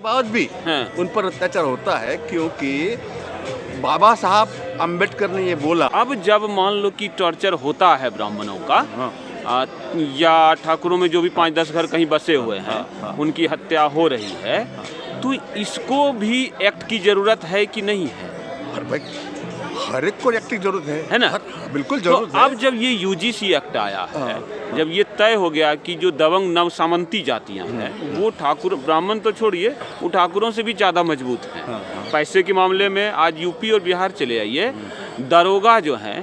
बाद भी हाँ। उन पर अत्याचार होता है, क्योंकि बाबा साहब अम्बेडकर ने ये बोला। अब जब मान लो कि टॉर्चर होता है ब्राह्मणों का, हाँ। या ठाकुरों में जो भी 5-10 घर कहीं बसे हुए हैं, हाँ। उनकी हत्या हो रही है, तो इसको भी एक्ट की जरूरत है कि नहीं है? और भाई हर एक को एक्ट की जरूरत है ना? बिल्कुल तो जरूरत है। अब जब ये यूजीसी एक्ट आया है, हाँ। जब ये तय हो गया कि जो दबंग नव सामंती जातियां हैं वो ठाकुर, ब्राह्मण तो छोड़िए, वो ठाकुरों से भी ज़्यादा मजबूत हैं। हाँ। पैसे के मामले में आज यूपी और बिहार चले आइए, दरोगा जो हैं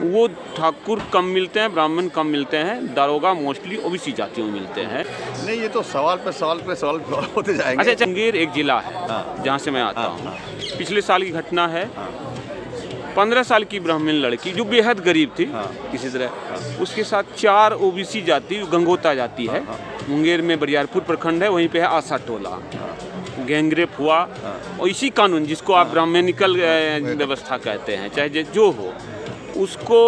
वो ठाकुर कम मिलते हैं, ब्राह्मण कम मिलते हैं, दरोगा मोस्टली ओबीसी जातियों में मिलते हैं। नहीं, ये तो सवाल पे सवाल होते जाएंगे। अच्छा, मुंगेर एक जिला है हाँ। जहाँ से मैं आता हाँ। हूँ। पिछले साल की घटना है, 15 साल की ब्राह्मण लड़की जो बेहद गरीब थी, हाँ। किसी तरह उसके साथ 4 ओबीसी जाति, गंगोता जाति है, मुंगेर में बरियारपुर प्रखंड है, वहीं पे है आशा टोला, गैंगरेप हुआ। और इसी कानून जिसको आप ब्राह्मणिकल व्यवस्था कहते हैं, चाहे जो हो, उसको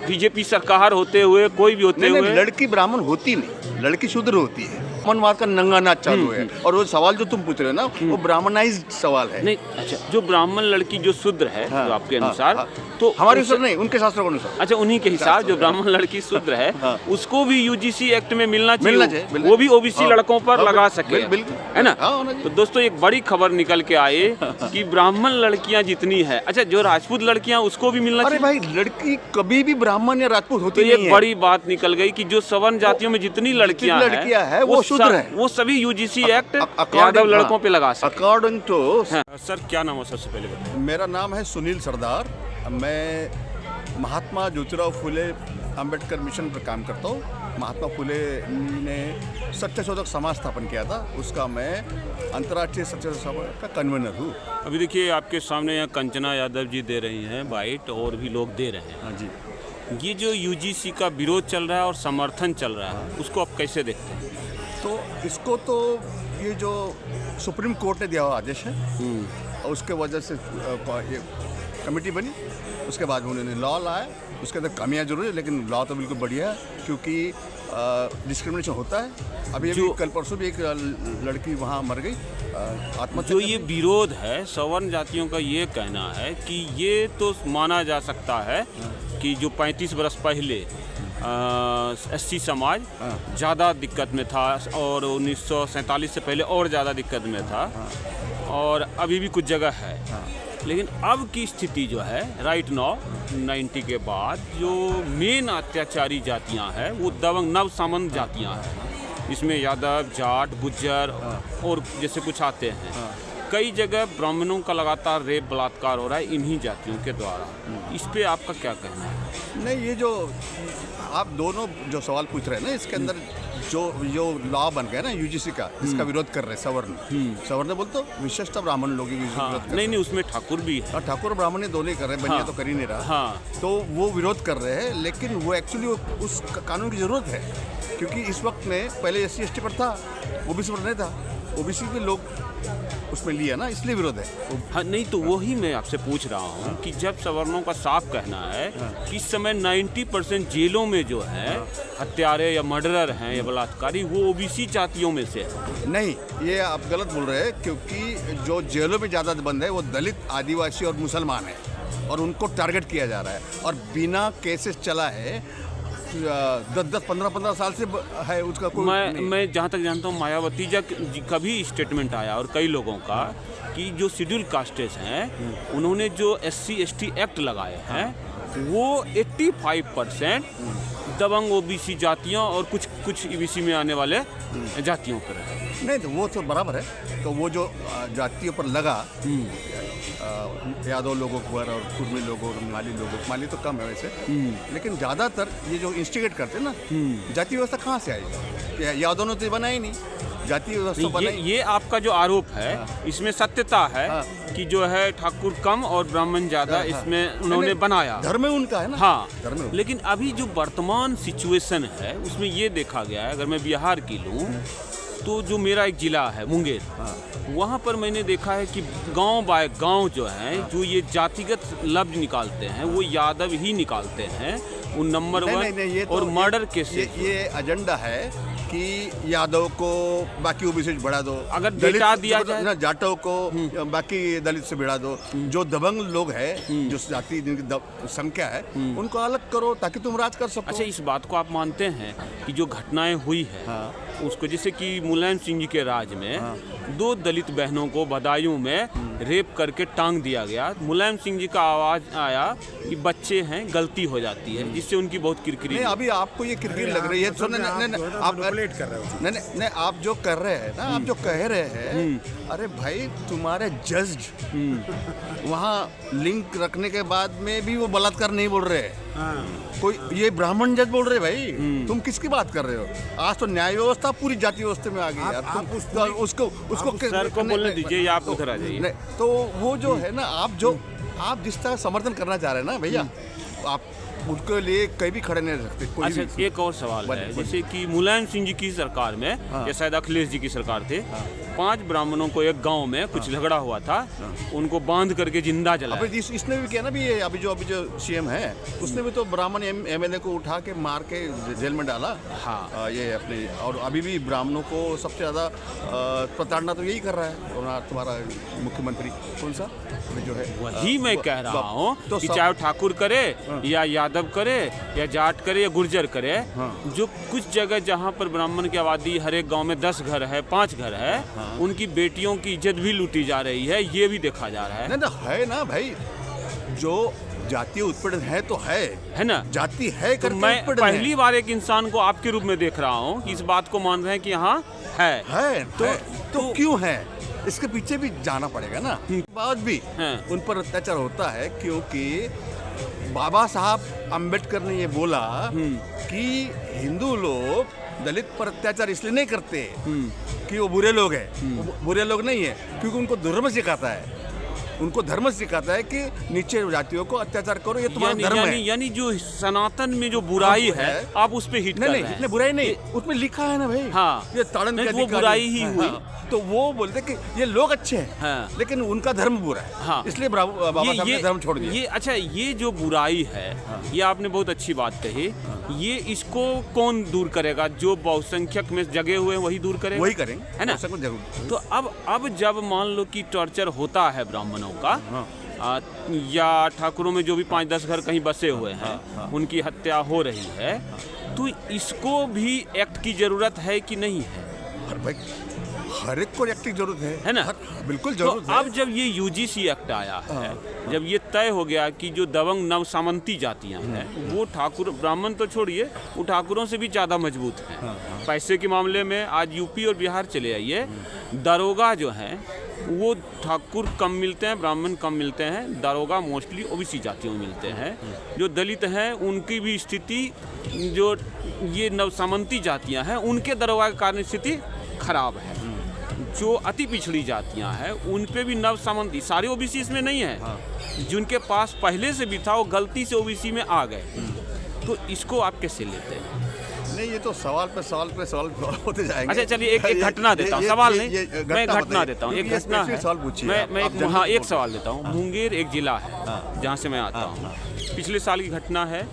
बीजेपी सरकार होते हुए, कोई भी होते हुए, लड़की ब्राह्मण होती नहीं, लड़की शूद्र होती है। ब्राह्मणवाद का नंगा नाच चालू है। और वो सवाल जो तुम पूछ रहे हो ना, वो ब्राह्मणाइज्ड सवाल है। नहीं, अच्छा, जो ब्राह्मण लड़की जो शूद्र है, हाँ, जो आपके हाँ, अनुसार, हाँ, तो हमारे अनुसार नहीं, उनके शास्त्रों के अनुसार। अच्छा, उन्हीं के हिसाब जो ब्राह्मण लड़की शूद्र है, हाँ। उसको भी यूजीसी एक्ट में मिलना मिलना चाहिए, चाहिए। वो भी ओबीसी हाँ। लड़कों पर हाँ, लगा सके, बिल्कुल, है ना? हाँ, होना चाहिए। तो दोस्तों एक बड़ी खबर निकल के आई कि ब्राह्मण लड़कियां जितनी है, अच्छा, जो राजपूत लड़कियां उसको भी मिलना अरे चाहिए। भाई, लड़की कभी भी ब्राह्मण या राजपूत तो होती नहीं एक है। बड़ी बात निकल गई कि जो सवर्ण जातियों में जितनी लड़कियां हैं, वो शूद्र हैं। वो सभी यूजीसी एक्ट according- यादव हाँ। लड़कों पे लगा सके। अकॉर्डिंग टू, सर क्या नाम है सबसे पहले बताइए? मेरा नाम है सुनील सरदार। मैं महात्मा ज्योतिराव फुले अंबेडकर मिशन पर काम करता हूँ। महात्मा फुले ने सत्यशोधक समाज स्थापन किया था, उसका मैं अंतर्राष्ट्रीय सत्यशोधक समाज का कन्वीनर हूँ। अभी देखिए आपके सामने यहाँ कंचना यादव जी दे रही हैं बाइट, और भी लोग दे रहे हैं। हाँ जी। ये जो यूजीसी का विरोध चल रहा है और समर्थन चल रहा है, उसको आप कैसे देखते हैं? तो इसको तो ये जो सुप्रीम कोर्ट ने दिया हुआ आदेश है, और उसके वजह से ये कमेटी बनी, उसके बाद उन्होंने लॉ लाया। उसके अंदर कमियां जरूर है, लेकिन लॉ तो बिल्कुल बढ़िया है, क्योंकि डिस्क्रिमिनेशन होता है। अभी कल परसों भी एक लड़की वहाँ मर गई आत्महत्या। जो ये विरोध है, सवर्ण जातियों का ये कहना है कि ये तो माना जा सकता है कि जो 35 वर्ष पहले एससी समाज ज़्यादा दिक्कत में था, और 1947 से पहले और ज़्यादा दिक्कत में था, और अभी भी कुछ जगह है। लेकिन अब की स्थिति जो है, राइट नाउ 90 के बाद जो मेन अत्याचारी जातियां हैं वो दबंग नव सामंत जातियां हैं। इसमें यादव, जाट, गुज्जर और जैसे कुछ आते हैं। कई जगह ब्राह्मणों का लगातार रेप बलात्कार हो रहा है इन्हीं जातियों के द्वारा। इस पे आपका क्या कहना है? नहीं, ये जो आप दोनों जो सवाल पूछ रहे हैं ना, इसके अंदर जो लॉ बन गया ना यूजीसी का, इसका विरोध कर रहे हैं सवर्ण बोलते तो विशेषता ब्राह्मण लोग विरोध कर नहीं, उसमें ठाकुर भी है। ठाकुर ब्राह्मण दोनों ही कर रहे हैं, बनिया तो कर ही नहीं रहा। तो वो विरोध कर रहे हैं, लेकिन वो एक्चुअली उस कानून की जरूरत है, क्योंकि इस वक्त में पहले SC ST पर था, ओबीसी पर नहीं था। ओबीसी के लोग उसमें लिया ना, इसलिए विरोध है। हाँ, नहीं तो वही मैं आपसे पूछ रहा हूँ कि जब सवर्णों का साफ कहना है कि इस समय 90% जेलों में जो है हत्यारे या मर्डरर हैं या बलात्कारी, वो ओबीसी जातियों में से है। नहीं, ये आप गलत बोल रहे हैं, क्योंकि जो जेलों में ज़्यादा बंद है वो दलित, आदिवासी और मुसलमान है, और उनको टारगेट किया जा रहा है, और बिना केसेस चला है 10-10, 15-15 साल से है उसका कोई। मैं जहाँ तक जानता हूँ, मायावती जी का भी स्टेटमेंट आया और कई लोगों का कि जो शेड्यूल कास्टेस हैं उन्होंने जो SC ST एक्ट लगाए हैं वो 85% दबंग ओबीसी जातियों और कुछ EBC में आने वाले जातियों पर है। नहीं, तो वो तो बराबर है। तो वो जो जातियों पर लगा, यादव लोगों पर और कुर्मी लोगों, माली तो कम है वैसे, लेकिन ज़्यादातर ये जो इंस्टिगेट करते हैं ना, जाति व्यवस्था कहाँ से आई? यादव ने तो बनाई नहीं जाति व्यवस्था बनाई। ये आपका जो आरोप है, इसमें सत्यता है कि जो है ठाकुर कम और ब्राह्मण ज़्यादा, इसमें उन्होंने बनाया। धर्म उनका है ना। हाँ, लेकिन अभी जो वर्तमान सिचुएशन है उसमें ये देखा गया है, अगर मैं बिहार की लूँ तो जो मेरा एक जिला है मुंगेर, वहाँ पर मैंने देखा है कि गांव बाय गांव जो है, जो ये जातिगत लफ्ज निकालते हैं वो यादव ही निकालते हैं, वो नंबर 1 और मर्डर केसेस। ये एजेंडा है कि यादव को बाकी ओबीसी से बढ़ा दो, अगर दलित डेटा दिया जाए ना जाटव को बाकी दलित से बढ़ा दो, जो दबंग लोग हैं जो जाति जिनकी संख्या है उनको अलग करो ताकि तुम राज कर सको। अच्छा, इस बात को आप मानते हैं कि जो घटनाएं हुई है उसको, जैसे कि मुलायम सिंह जी के राज में 2 दलित बहनों को बदायूं में रेप करके टांग दिया गया, मुलायम सिंह जी का आवाज आया कि बच्चे हैं, गलती हो जाती है, जिससे उनकी बहुत किरकिरी। नहीं, अभी आपको ये किरकिरी लग रही है, तो आप मैनिपुलेट कर रहे हो। नहीं, आप जो कर रहे हैं ना, आप जो कह रहे हैं, अरे भाई तुम्हारे जज वहाँ लिंक रखने के बाद में भी वो बलात्कार नहीं बोल रहे हैं, कोई ये ब्राह्मण जज बोल रहे भाई, तुम किसकी बात कर रहे हो? आज तो न्याय व्यवस्था पूरी जाति व्यवस्था में आ गई यार। तुम उसको सर को बोलने दीजिए, आप उधर आ जाइए। तो वो जो है ना, आप जिस तरह समर्थन करना चाह रहे हैं ना भैया, आप उनके लिए कहीं भी खड़े नहीं रह सकते। कोई अच्छा, भी एक और सवाल है, जैसे कि मुलायम सिंह जी की सरकार में या शायद अखिलेश जी की सरकार थे, 5 ब्राह्मणों को एक गांव में कुछ झगड़ा हुआ था, उनको बांध करके जिंदा जलाया। अभी इसने भी किया ना भी, ये अभी जो सीएम है उसने भी तो ब्राह्मण एमएलए को उठा के मार के जेल में डाला। हाँ, ये अपने, और अभी भी ब्राह्मणों को सबसे ज़्यादा प्रताड़ना तो यही कर रहा है और तुम्हारा मुख्यमंत्री कौन सा जो है। वही मैं कह रहा हूँ कि चाहे ठाकुर करे या यादव करे या जाट करे या गुर्जर करे, जो कुछ जगह जहाँ पर ब्राह्मण की आबादी हर एक गांव में 10 घर है, 5 घर है, उनकी बेटियों की इज्जत भी लूटी जा रही है, ये भी देखा जा रहा है। नहीं, है ना भाई, जो जातीय उत्पीड़न है तो है ना, जाति है तो मैं पहली बार एक इंसान को आपके रूप में देख रहा हूँ कि इस बात को मान रहे हैं कि हाँ है। तो क्यों है, इसके पीछे भी जाना पड़ेगा ना। बाद भी उन पर अत्याचार होता है क्योंकि बाबा साहब अम्बेडकर ने ये बोला कि हिंदू लोग दलित पर अत्याचार इसलिए नहीं करते कि वो बुरे लोग हैं, वो बुरे लोग नहीं है क्योंकि उनको धर्म सिखाता है, उनको धर्म सिखाता है कि नीचे जातियों को अत्याचार करो, ये तुम्हारा धर्म है। यानी जो सनातन में जो बुराई है आप उस पे हिट कर रहे हैं। नहीं, बुराई नहीं, उसमें लिखा है ना भाई। हाँ, ये ताड़न के वो बुराई ही हुई। तो वो बोलते कि ये लोग अच्छे हैं, लेकिन उनका धर्म बुरा है, इसलिए बाबा साहब ने धर्म छोड़ दिया। ये अच्छा, ये जो बुराई है, ये आपने बहुत अच्छी बात कही, ये इसको कौन दूर करेगा? जो बहुसंख्यक में जगे हुए हैं वही दूर करेंगे, वही करेंगे, है ना। तो अब जब मान लो कि टॉर्चर होता है ब्राह्मणों का, या ठाकुरों में जो भी 5-10 घर कहीं बसे हुए हैं, उनकी हत्या हो रही है, तो इसको भी एक्ट की जरूरत है कि नहीं है? हर एक को एक्ट की जरूरत है ना, बिल्कुल जरूरत है। अब जब ये यूजीसी एक्ट आया है, जब ये तय हो गया कि जो दबंग नव सामंती जातियां हैं वो ठाकुर, ब्राह्मण तो छोड़िए, वो ठाकुरों से भी ज़्यादा मजबूत हैं पैसे के मामले में। आज यूपी और बिहार चले आइए, दरोगा जो हैं वो ठाकुर कम मिलते हैं, ब्राह्मण कम मिलते हैं, दरोगा मोस्टली ओबीसी जातियों में मिलते हैं। जो दलित हैं उनकी भी स्थिति, जो ये नव सामंती जातियाँ हैं उनके दरोगा के कारण स्थिति खराब है। जो अति पिछड़ी जातियां हैं उन पे भी नव सामंती, सारे ओबीसी इसमें नहीं है, जिनके पास पहले से भी था वो गलती से ओबीसी में आ गए, तो इसको आप कैसे लेते हैं? नहीं, ये तो सवाल पे सवाल होते जाएंगे। अच्छा चलिए, एक घटना देता हूँ, सवाल नहीं, मैं एक घटना देता हूँ, एक घटना है, मैं एक सवाल देता हूँ। मुंगेर एक जिला है जहाँ से मैं आता हूँ, पिछले साल की घटना है।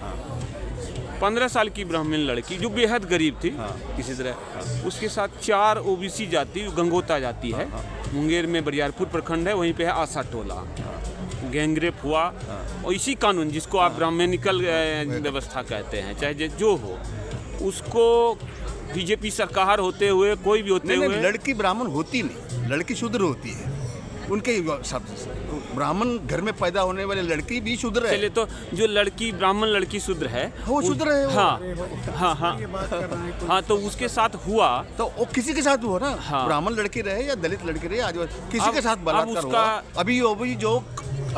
15 साल की ब्राह्मण लड़की जो बेहद गरीब थी, किसी तरह उसके साथ 4 ओबीसी जाति, गंगोता जाति है, मुंगेर में बरियारपुर प्रखंड है, वहीं पे है आशा टोला, गैंगरेप हुआ। और इसी कानून जिसको आप ब्राह्मणिकल व्यवस्था कहते हैं, चाहे जो हो, उसको बीजेपी सरकार होते हुए, कोई भी होते हुए, लड़की ब्राह्मण होती नहीं, लड़की शूद्र होती है। उनके ब्राह्मण घर में पैदा होने वाले लड़की भी शूद्र है। चलिए, तो जो लड़की ब्राह्मण लड़की शूद्र है वो शूद्र है। हाँ, तो उसके साथ हुआ, तो वो किसी के साथ हुआ ना, ब्राह्मण लड़की रहे या दलित लड़की रहे, आज किसी के साथ बलात्कार हुआ।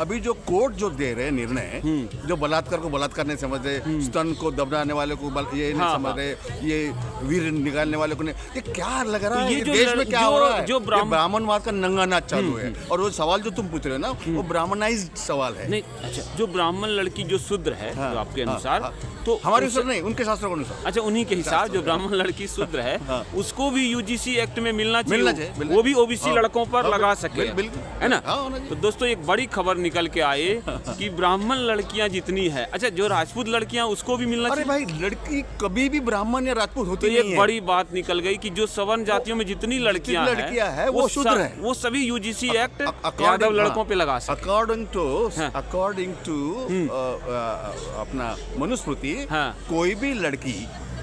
अभी जो कोर्ट जो दे रहे निर्णय, जो बलात्कार को बलात्कार नहीं समझ रहे, स्तन को दबाने वाले को ये नहीं समझ रहे, ये वीर निकालने वाले को नहीं, ये क्या लग रहा है? ये देश में क्या हो रहा है? जो ब्राह्मणवाद का नंगा नाच चालू है। और वो सवाल जो तुम पूछ रहे हो ना, वो ब्राह्मणाइज्ड सवाल है। नहीं, अच्छा, जो ब्राह्मण लड़की जो शूद्र है, जो आपके अनुसार, तो हमारे अनुसार नहीं, उनके शास्त्रों के अनुसार। अच्छा, उन्हीं के हिसाब जो ब्राह्मण लड़की शूद्र है, उसको भी यूजीसी एक्ट में मिलना चाहिए, वो भी ओबीसी लड़कों पर लगा सके, है ना। तो दोस्तों, एक बड़ी खबर निकल के आए कि ब्राह्मण लड़कियां जितनी है, अच्छा जो राजपूत लड़कियां उसको भी मिलना अरे चाहिए। भाई लड़की कभी भी ब्राह्मण या राजपूत तो होती ये नहीं है। बड़ी बात निकल गई कि जो सवर्ण जातियों में जितनी लड़कियां हैं, वो शूद्र है। वो सभी यूजीसी एक्ट यादव लड़कों पे लगा सकते। अकॉर्डिंग टू अपना मनुस्मृति, हाँ। कोई भी लड़की,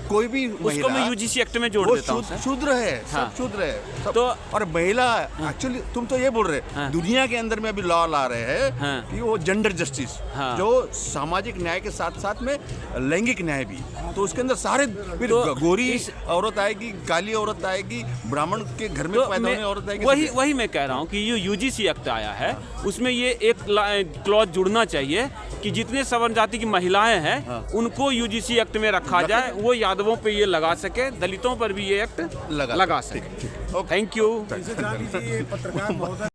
कोई भी उसको महिला, मैं यूजीसी एक्ट में जोड़ वो देता हूँ सर। शूद्र है, हाँ। सब शूद्र है सब। तो और महिला एक्चुअली तुम तो ये बोल रहे हाँ। दुनिया के अंदर में अभी लॉ ला रहे हैं हाँ। कि वो जेंडर जस्टिस, हाँ। जो सामाजिक न्याय के साथ साथ में लैंगिक न्याय भी, तो उसके अंदर सारे फिर तो गोरी इस- औरत आएगी, काली औरत आएगी, ब्राह्मण के घर में तो पैदा मैं- होने औरत आएगी। वही मैं कह रहा हूँ कि ये यूजीसी एक्ट आया है, उसमें ये एक क्लॉज जुड़ना चाहिए कि जितने सवर्ण जाति की महिलाएं हैं उनको यूजीसी एक्ट में रखा जाए, वो यादवों पे ये लगा सके, दलितों पर भी ये एक्ट लगा सके। ठीक, ठीक। Thank you. जैसे जान लीजिए ये पत्रकार महोदय